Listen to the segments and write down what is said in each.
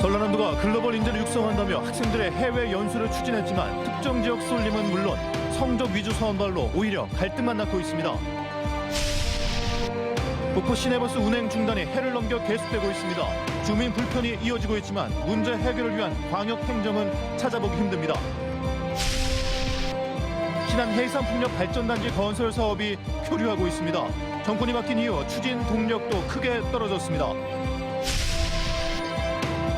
전라남도가 글로벌 인재를 육성한다며 학생들의 해외 연수를 추진했지만 특정 지역 쏠림은 물론 성적 위주 선발로 오히려 갈등만 낳고 있습니다. 목포 시내버스 운행 중단이 해를 넘겨 계속되고 있습니다. 주민 불편이 이어지고 있지만 문제 해결을 위한 광역 행정은 찾아보기 힘듭니다. 신안 해상풍력 발전단지 건설 사업이 표류하고 있습니다. 정권이 바뀐 이후 추진 동력도 크게 떨어졌습니다.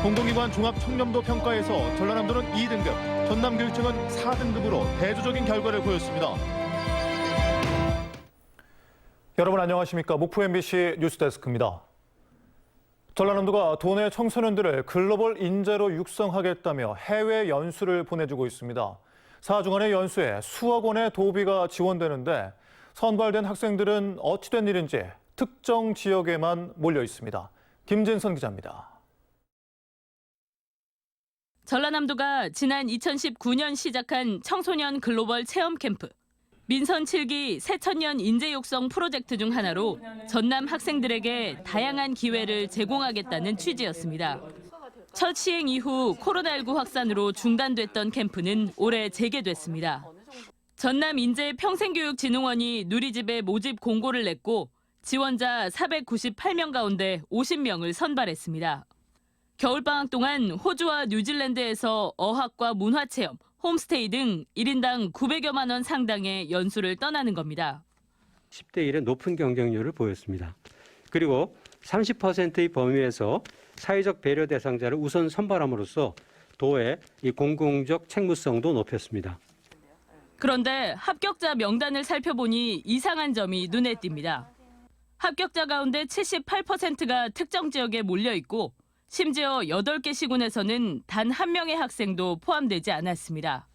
공공기관 종합청렴도 평가에서 전라남도는 2등급, 전남교육청은 4등급으로 대조적인 결과를 보였습니다. 여러분 안녕하십니까? 목포 MBC 뉴스데스크입니다. 전라남도가 도내 청소년들을 글로벌 인재로 육성하겠다며 해외 연수를 보내주고 있습니다. 4주간의 연수에 수억 원의 도비가 지원되는데 선발된 학생들은 어찌된 일인지 특정 지역에만 몰려 있습니다. 김진선 기자입니다. 전라남도가 지난 2019년 시작한 청소년 글로벌 체험 캠프. 민선 7기 새천년 인재 육성 프로젝트 중 하나로 전남 학생들에게 다양한 기회를 제공하겠다는 취지였습니다. 첫 시행 이후 코로나19 확산으로 중단됐던 캠프는 올해 재개됐습니다. 전남인재평생교육진흥원이 누리집에 모집 공고를 냈고 지원자 498명 가운데 50명을 선발했습니다. 겨울방학 동안 호주와 뉴질랜드에서 어학과 문화체험, 홈스테이 등 1인당 900여만 원 상당의 연수를 떠나는 겁니다. 10대 1의 높은 경쟁률을 보였습니다. 그리고 30%의 범위에서 사회적 배려 대상자를 우선 선발함으로써 도의 이 공공적 책무성도 높였습니다. 그런데 합격자 명단을 살펴보니 이상한 점이 눈에 띕니다. 합격자 가운데 78%가 특정 지역에 몰려 있고 심지어 8개 시군에서는 단 한 명의 학생도 포함되지 않았습니다.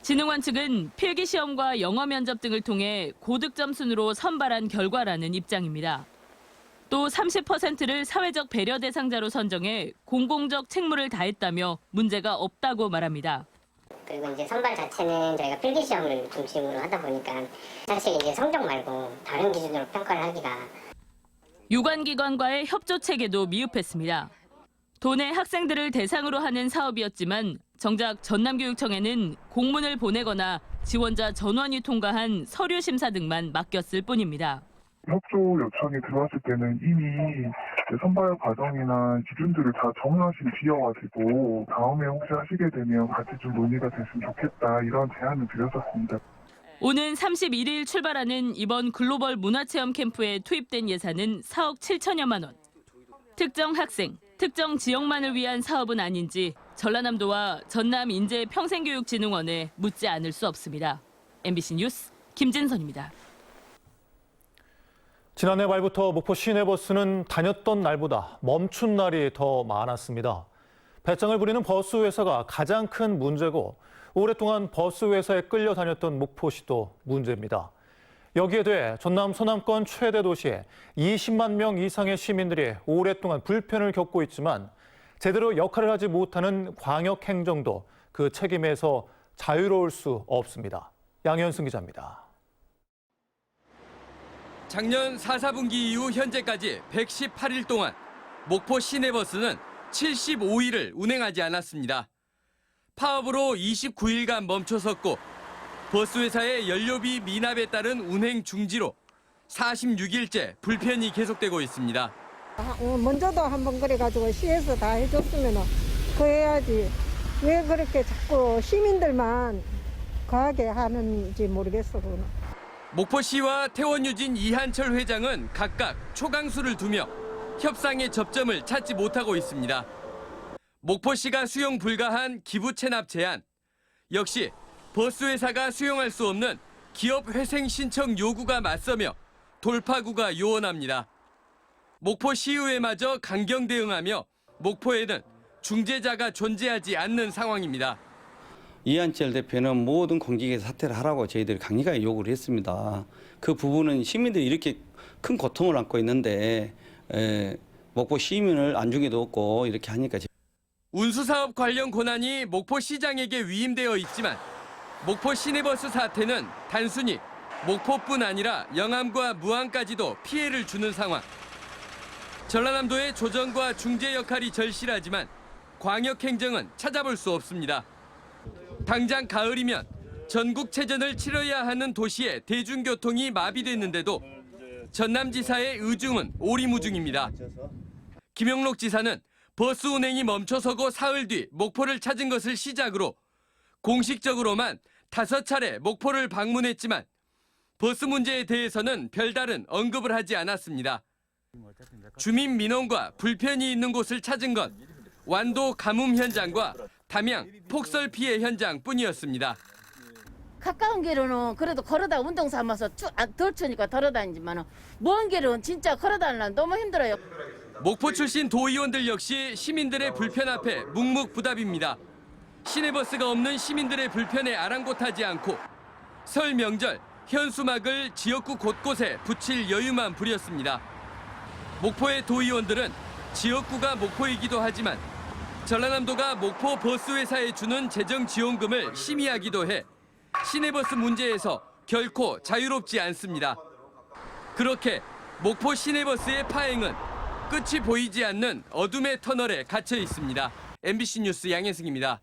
진흥원 측은 필기시험과 영어 면접 등을 통해 고득점 순으로 선발한 결과라는 입장입니다. 또 30%를 사회적 배려 대상자로 선정해 공공적 책무를 다했다며 문제가 없다고 말합니다. 그리고 이제 선발 자체는 저희가 필기시험을 중심으로 하다 보니까 사실 이제 성적 말고 다른 기준으로 평가를 하기가 유관기관과의 협조 체계도 미흡했습니다. 도내 학생들을 대상으로 하는 사업이었지만 정작 전남교육청에는 공문을 보내거나 지원자 전원이 통과한 서류 심사 등만 맡겼을 뿐입니다. 협조 요청이 들어왔을 때는 이미 선발 과정이나 기준들을 다 정하신 뒤여가지고 다음에 혹시 하시게 되면 같이 좀 논의가 됐으면 좋겠다 이런 제안을 드렸었습니다. 오는 31일 출발하는 이번 글로벌 문화체험 캠프에 투입된 예산은 4억 7천여만 원. 특정 학생, 특정 지역만을 위한 사업은 아닌지 전라남도와 전남인재평생교육진흥원에 묻지 않을 수 없습니다. MBC 뉴스 김진선입니다. 지난해 말부터 목포 시내버스는 다녔던 날보다 멈춘 날이 더 많았습니다. 배짱을 부리는 버스 회사가 가장 큰 문제고 오랫동안 버스 회사에 끌려다녔던 목포시도 문제입니다. 여기에 대해 전남 서남권 최대 도시에 20만 명 이상의 시민들이 오랫동안 불편을 겪고 있지만 제대로 역할을 하지 못하는 광역 행정도 그 책임에서 자유로울 수 없습니다. 양현승 기자입니다. 작년 4사분기 이후 현재까지 118일 동안 목포 시내버스는 75일을 운행하지 않았습니다. 파업으로 29일간 멈춰섰고 버스 회사의 연료비 미납에 따른 운행 중지로 46일째 불편이 계속되고 있습니다. 먼저도 한번 그래가지고 시에서 다 해줬으면 그 해야지. 왜 그렇게 자꾸 시민들만 과하게 하는지 모르겠어. 그거는. 목포시와 태원유진 이한철 회장은 각각 초강수를 두며 협상의 접점을 찾지 못하고 있습니다. 목포시가 수용 불가한 기부 체납 제한, 역시 버스 회사가 수용할 수 없는 기업 회생 신청 요구가 맞서며 돌파구가 요원합니다. 목포시의회마저 강경 대응하며 목포에는 중재자가 존재하지 않는 상황입니다. 이한철 대표는 모든 공직에서 사퇴를 하라고 저희들이 강력하게 요구를 했습니다. 그 부분은 시민들이 이렇게 큰 고통을 안고 있는데 목포 시민을 안중에도 없고 이렇게 하니까. 운수사업 관련 권한이 목포시장에게 위임되어 있지만 목포 시내버스 사태는 단순히 목포뿐 아니라 영암과 무안까지도 피해를 주는 상황. 전라남도의 조정과 중재 역할이 절실하지만 광역행정은 찾아볼 수 없습니다. 당장 가을이면 전국체전을 치러야 하는 도시의 대중교통이 마비됐는데도 전남지사의 의중은 오리무중입니다. 김영록 지사는 버스 운행이 멈춰서고 사흘 뒤 목포를 찾은 것을 시작으로 공식적으로만 5차례 목포를 방문했지만 버스 문제에 대해서는 별다른 언급을 하지 않았습니다. 주민 민원과 불편이 있는 곳을 찾은 건 완도 가뭄 현장과 담양 폭설 피해 현장뿐이었습니다. 가까운 길은 그래도 걸어다 운동 삼아서 덜 추니까 걸어다니지만 먼 길은 진짜 걸어다니려면 너무 힘들어요. 목포 출신 도의원들 역시 시민들의 불편 앞에 묵묵부답입니다. 시내버스가 없는 시민들의 불편에 아랑곳하지 않고 설 명절 현수막을 지역구 곳곳에 붙일 여유만 부렸습니다. 목포의 도의원들은 지역구가 목포이기도 하지만 전라남도가 목포 버스회사에 주는 재정지원금을 심의하기도 해 시내버스 문제에서 결코 자유롭지 않습니다. 그렇게 목포 시내버스의 파행은 끝이 보이지 않는 어둠의 터널에 갇혀 있습니다. MBC 뉴스 양혜승입니다.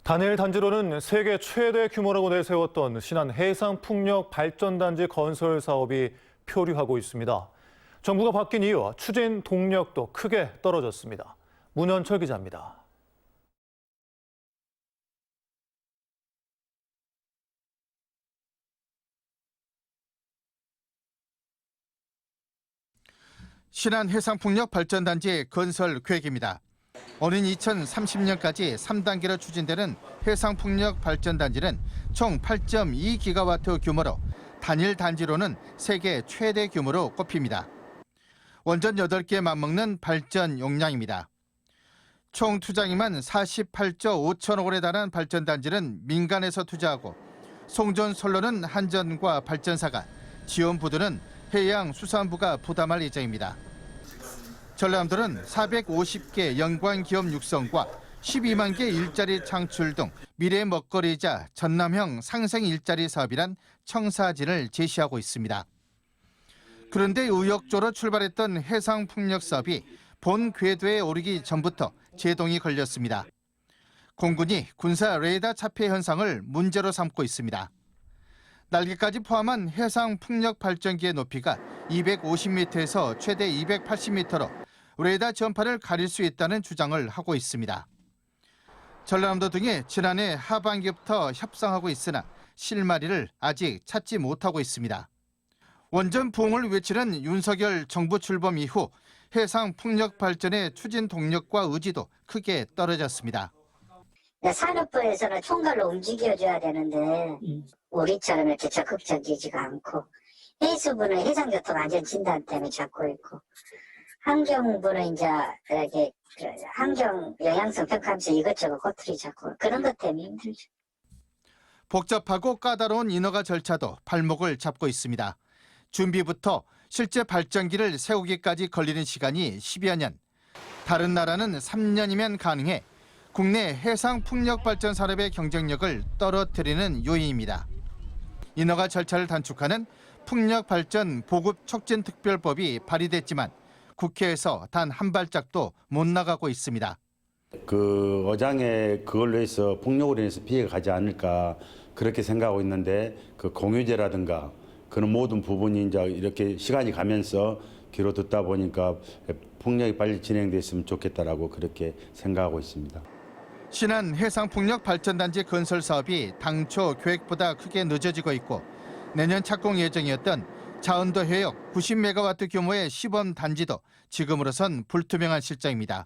단일 단지로는 세계 최대 규모라고 내세웠던 신안 해상풍력 발전단지 건설 사업이 표류하고 있습니다. 정부가 바뀐 이후 추진 동력도 크게 떨어졌습니다. 문현철 기자입니다. 신안 해상풍력 발전단지 건설 계획입니다. 오는 2030년까지 3단계로 추진되는 해상풍력 발전단지는 총 8.2기가와트 규모로 단일 단지로는 세계 최대 규모로 꼽힙니다. 원전 8개 맞먹는 발전 용량입니다. 총 투자금만 48조 5천억 원에 달한 발전단지는 민간에서 투자하고 송전솔로는 한전과 발전사가, 지원부들은 해양수산부가 부담할 예정입니다. 전라남도는 450개 연관기업 육성과 12만 개 일자리 창출 등 미래 먹거리이자 전남형 상생 일자리 사업이란 청사진을 제시하고 있습니다. 그런데 의욕적으로 출발했던 해상풍력 사업이 본 궤도에 오르기 전부터 제동이 걸렸습니다. 공군이 군사 레이더 차폐 현상을 문제로 삼고 있습니다. 날개까지 포함한 해상풍력 발전기의 높이가 250m에서 최대 280m로 레이더 전파를 가릴 수 있다는 주장을 하고 있습니다. 전라남도 등이 지난해 하반기부터 협상하고 있으나 실마리를 아직 찾지 못하고 있습니다. 원전 부흥을 외치는 윤석열 정부 출범 이후 해상풍력 발전의 추진 동력과 의지도 크게 떨어졌습니다. 산업부에서는 총괄로 움직여줘야 되는데 우리처럼 이렇게 적극적이지가 않고, 해수부는 해상교통안전진단 때문에 잡고 있고, 환경부는 이제 이렇게 환경 영향성 평가하면서 이것저것 꼬투리 잡고, 그런 것 때문에 힘들죠. 복잡하고 까다로운 인허가 절차도 발목을 잡고 있습니다. 준비부터 실제 발전기를 세우기까지 걸리는 시간이 10여 년. 다른 나라는 3년이면 가능해 국내 해상풍력 발전 산업의 경쟁력을 떨어뜨리는 요인입니다. 인허가 절차를 단축하는 풍력발전 보급 촉진 특별법이 발의됐지만 국회에서 단 한 발짝도 못 나가고 있습니다. 그 어장에 그걸로 해서 풍력으로 인해서 피해가 가지 않을까 그렇게 생각하고 있는데, 그 공유제라든가 그런 모든 부분이 이제 이렇게 시간이 가면서 귀로 듣다 보니까 풍력이 빨리 진행됐으면 좋겠다라고 그렇게 생각하고 있습니다. 신안 해상풍력 발전단지 건설 사업이 당초 계획보다 크게 늦어지고 있고, 내년 착공 예정이었던 자원도 해역 90메가와트 규모의 시범 단지도 지금으로선 불투명한 실정입니다.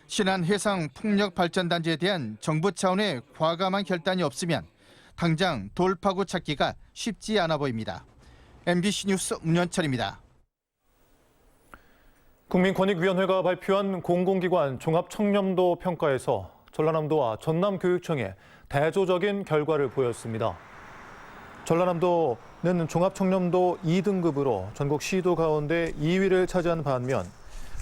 신안 해상풍력 발전단지에 대한 정부 차원의 과감한 결단이 없으면 당장 돌파구 찾기가 쉽지 않아 보입니다. MBC 뉴스 문현철입니다. 국민권익위원회가 발표한 공공기관 종합청렴도 평가에서 전라남도와 전남교육청에 대조적인 결과를 보였습니다. 전라남도는 종합청렴도 2등급으로 전국 시도 가운데 2위를 차지한 반면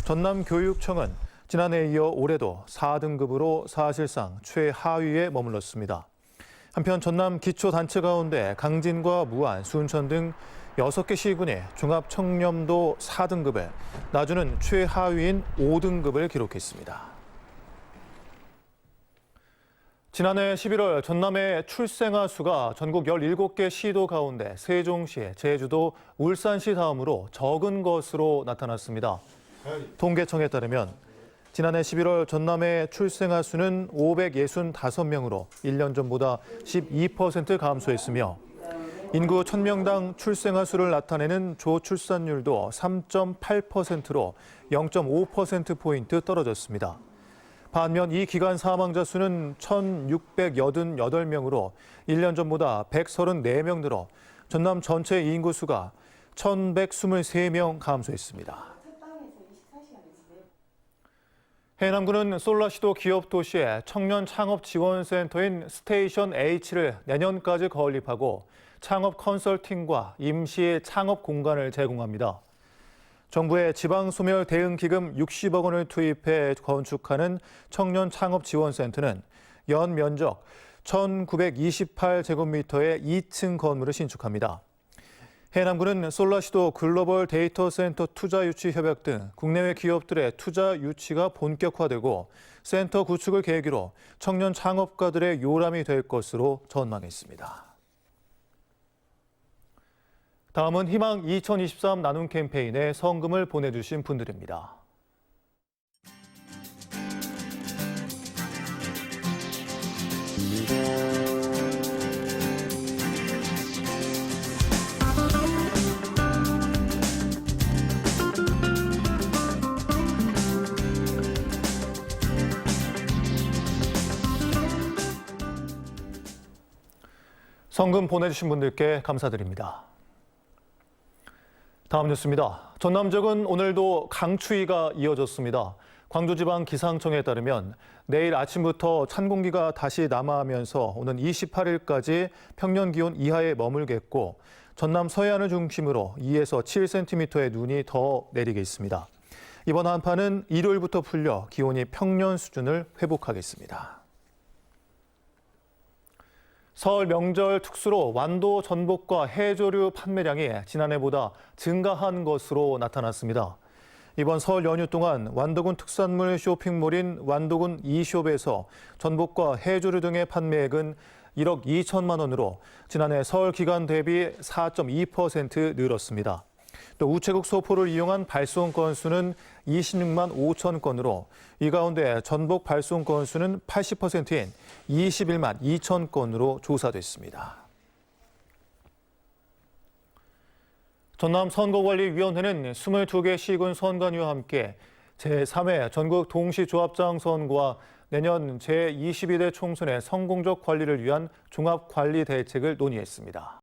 전남교육청은 지난해에 이어 올해도 4등급으로 사실상 최하위에 머물렀습니다. 한편 전남 기초단체 가운데 강진과 무안, 순천 등 6개 시군이 종합 청렴도 4등급에 나주는 최하위인 5등급을 기록했습니다. 지난해 11월 전남의 출생아 수가 전국 17개 시도 가운데 세종시, 제주도, 울산시 다음으로 적은 것으로 나타났습니다. 통계청에 따르면 지난해 11월 전남의 출생아 수는 565명으로 1년 전보다 12% 감소했으며 인구 1000명당 출생아 수를 나타내는 조출산율도 3.8%로 0.5%포인트 떨어졌습니다. 반면 이 기간 사망자 수는 1,688명으로 1년 전보다 134명 늘어 전남 전체 인구 수가 1,123명 감소했습니다. 해남군은 솔라시도 기업도시에 청년 창업 지원센터인 스테이션 H를 내년까지 건립하고 창업 컨설팅과 임시 창업 공간을 제공합니다. 정부의 지방소멸 대응기금 60억 원을 투입해 건축하는 청년 창업 지원센터는 연 면적 1,928제곱미터의 2층 건물을 신축합니다. 해남군은 솔라시도 글로벌 데이터 센터 투자 유치 협약 등 국내외 기업들의 투자 유치가 본격화되고 센터 구축을 계기로 청년 창업가들의 요람이 될 것으로 전망했습니다. 다음은 희망 2023 나눔 캠페인에 성금을 보내주신 분들입니다. 성금 보내주신 분들께 감사드립니다. 다음 뉴스입니다. 전남 지역은 오늘도 강추위가 이어졌습니다. 광주지방기상청에 따르면 내일 아침부터 찬 공기가 다시 남하하면서 오는 28일까지 평년 기온 이하에 머물겠고 전남 서해안을 중심으로 2에서 7cm의 눈이 더 내리겠습니다. 이번 한파는 일요일부터 풀려 기온이 평년 수준을 회복하겠습니다. 설 명절 특수로 완도 전복과 해조류 판매량이 지난해보다 증가한 것으로 나타났습니다. 이번 설 연휴 동안 완도군 특산물 쇼핑몰인 완도군 이숍에서 전복과 해조류 등의 판매액은 1억 2천만 원으로 지난해 설 기간 대비 4.2% 늘었습니다. 또 우체국 소포를 이용한 발송 건수는 26만 5천 건으로 이 가운데 전복 발송 건수는 80%인 21만 2천 건으로 조사됐습니다. 전남 선거관리위원회는 22개 시군 선관위와 함께 제3회 전국 동시조합장 선거와 내년 제22대 총선의 성공적 관리를 위한 종합관리 대책을 논의했습니다.